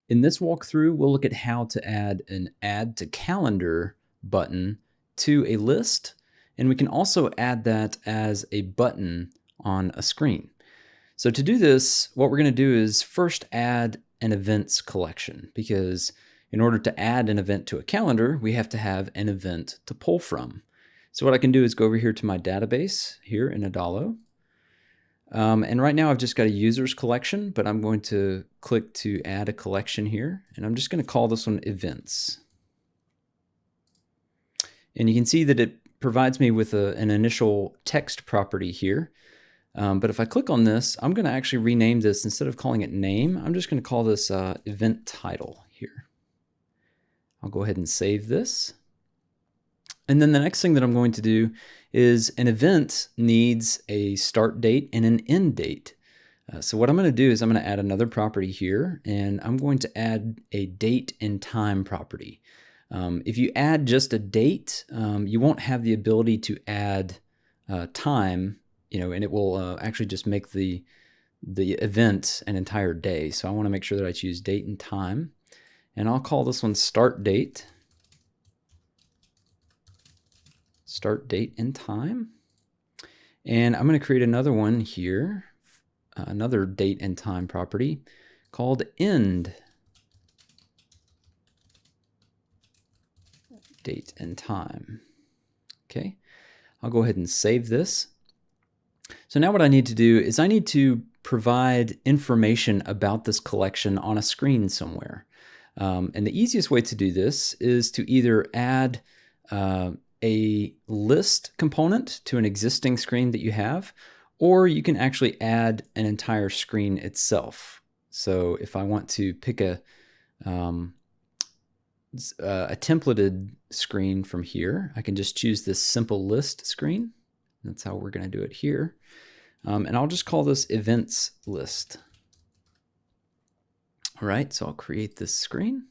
In this walkthrough, we'll look at how to add an Add to Calendar button to a list, and we can also add that as a button on a screen. So to do this, what we're going to do is first add an events collection, because in order to add an event to a calendar, we have to have an event to pull from. So what I can do is go over here to my database here in Adalo. And right now I've just got a users collection, but I'm going to click to add a collection here, and I'm just going to call this one events. And you can see that it provides me with an initial text property here. But if I click on this, I'm going to actually rename this. Instead of calling it name, I'm just going to call this event title here. I'll go ahead and save this. And then the next thing that I'm going to do is an event needs a start date and an end date. So what I'm going to do is I'm going to add another property here, and I'm going to add a date and time property. If you add just a date, you won't have the ability to add time, and it will actually just make the event an entire day. So I want to make sure that I choose date and time, and I'll call this one start date and time. And I'm going to create another one here, another date and time property called end date and time. Okay, I'll go ahead and save this. So now what I need to do is I need to provide information about this collection on a screen somewhere. And the easiest way to do this is to either add a list component to an existing screen that you have, or you can actually add an entire screen itself. So if I want to pick a templated screen from here, I can just choose this simple list screen. That's how we're going to do it here. And I'll just call this events list. All right, so I'll create this screen.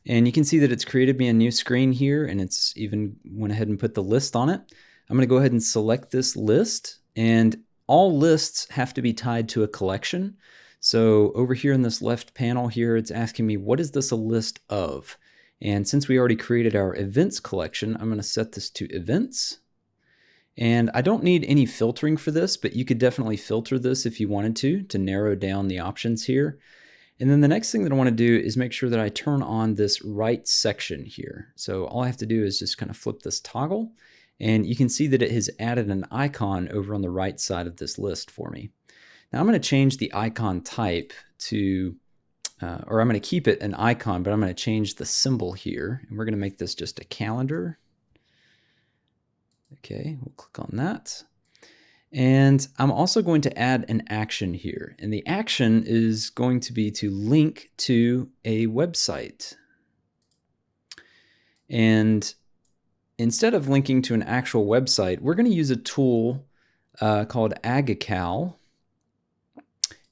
And you can see that it's created me a new screen here, and it's even went ahead and put the list on it. I'm going to go ahead and select this list, and all lists have to be tied to a collection. So over here in this left panel here, it's asking me, what is this a list of? And since we already created our events collection, I'm going to set this to events. And I don't need any filtering for this, but you could definitely filter this if you wanted to narrow down the options here. And then the next thing that I want to do is make sure that I turn on this right section here. So all I have to do is just kind of flip this toggle, and you can see that it has added an icon over on the right side of this list for me. Now I'm going to change the icon type to, or I'm going to keep it an icon, but I'm going to change the symbol here, and we're going to make this just a calendar. Okay, we'll click on that. And I'm also going to add an action here. And the action is going to be to link to a website. And instead of linking to an actual website, we're going to use a tool called Agacal.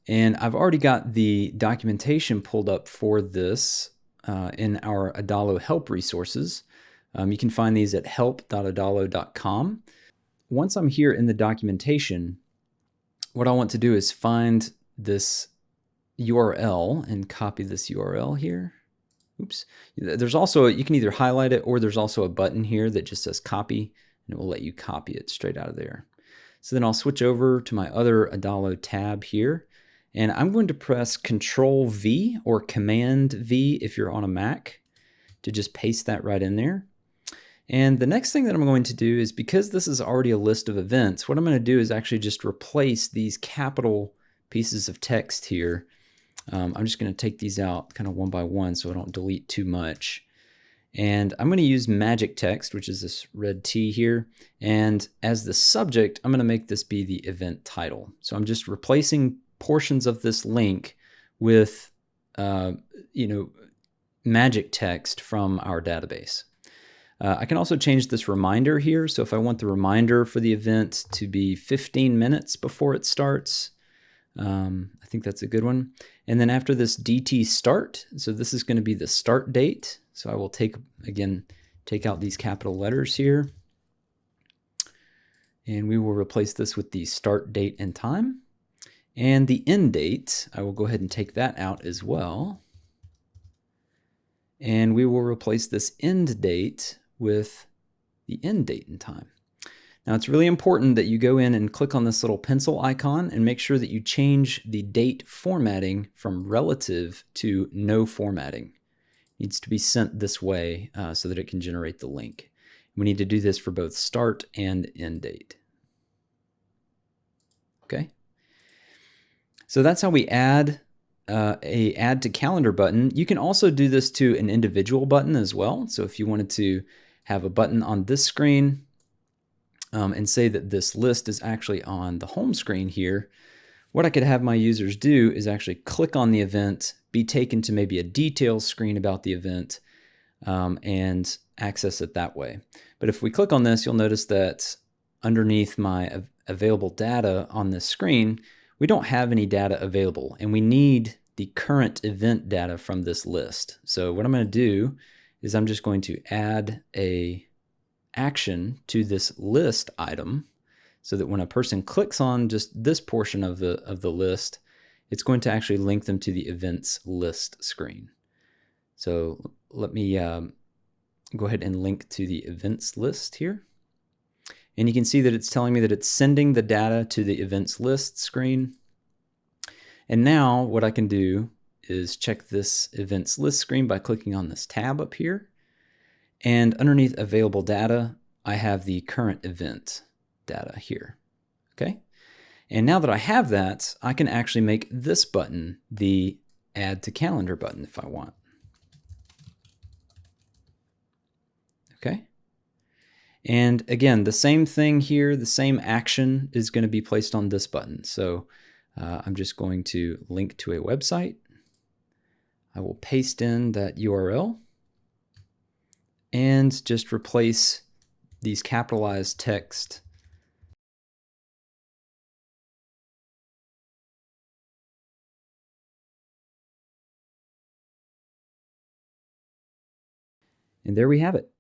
And I've already got the documentation pulled up for this in our Adalo help resources. You can find these at help.adalo.com. Once I'm here in the documentation, what I want to do is find this URL and copy this URL here. Oops. There's also, you can either highlight it, or there's also a button here that just says copy, and it will let you copy it straight out of there. So then I'll switch over to my other Adalo tab here, and I'm going to press Control V or Command V if you're on a Mac to just paste that right in there. And the next thing that I'm going to do is, because this is already a list of events, what I'm going to do is actually just replace these capital pieces of text here. I'm just going to take these out kind of one by one so I don't delete too much. And I'm going to use magic text, which is this red T here. And as the subject, I'm going to make this be the event title. So I'm just replacing portions of this link with, magic text from our database. I can also change this reminder here. So if I want the reminder for the event to be 15 minutes before it starts, I think that's a good one. And then after this DT start, so this is going to be the start date. So I will take out these capital letters here. And we will replace this with the start date and time. And the end date, I will go ahead and take that out as well. And we will replace this end date with the end date and time. Now it's really important that you go in and click on this little pencil icon and make sure that you change the date formatting from relative to no formatting. It needs to be sent this way so that it can generate the link. We need to do this for both start and end date. Okay. So that's how we add a add to calendar button. You can also do this to an individual button as well. So if you wanted to have a button on this screen and say that this list is actually on the home screen here, what I could have my users do is actually click on the event, be taken to maybe a details screen about the event, and access it that way. But if we click on this, you'll notice that underneath my available data on this screen, we don't have any data available, and we need the current event data from this list. So what I'm going to do is I'm just going to add a action to this list item so that when a person clicks on just this portion of the list, it's going to actually link them to the events list screen. So let me go ahead and link to the events list here. And you can see that it's telling me that it's sending the data to the events list screen. And now what I can do is check this events list screen by clicking on this tab up here. And underneath available data, I have the current event data here. Okay. And now that I have that, I can actually make this button the add to calendar button if I want. Okay. And again, the same thing here, the same action is going to be placed on this button. So I'm just going to link to a website. I will paste in that URL and just replace these capitalized text . And there we have it.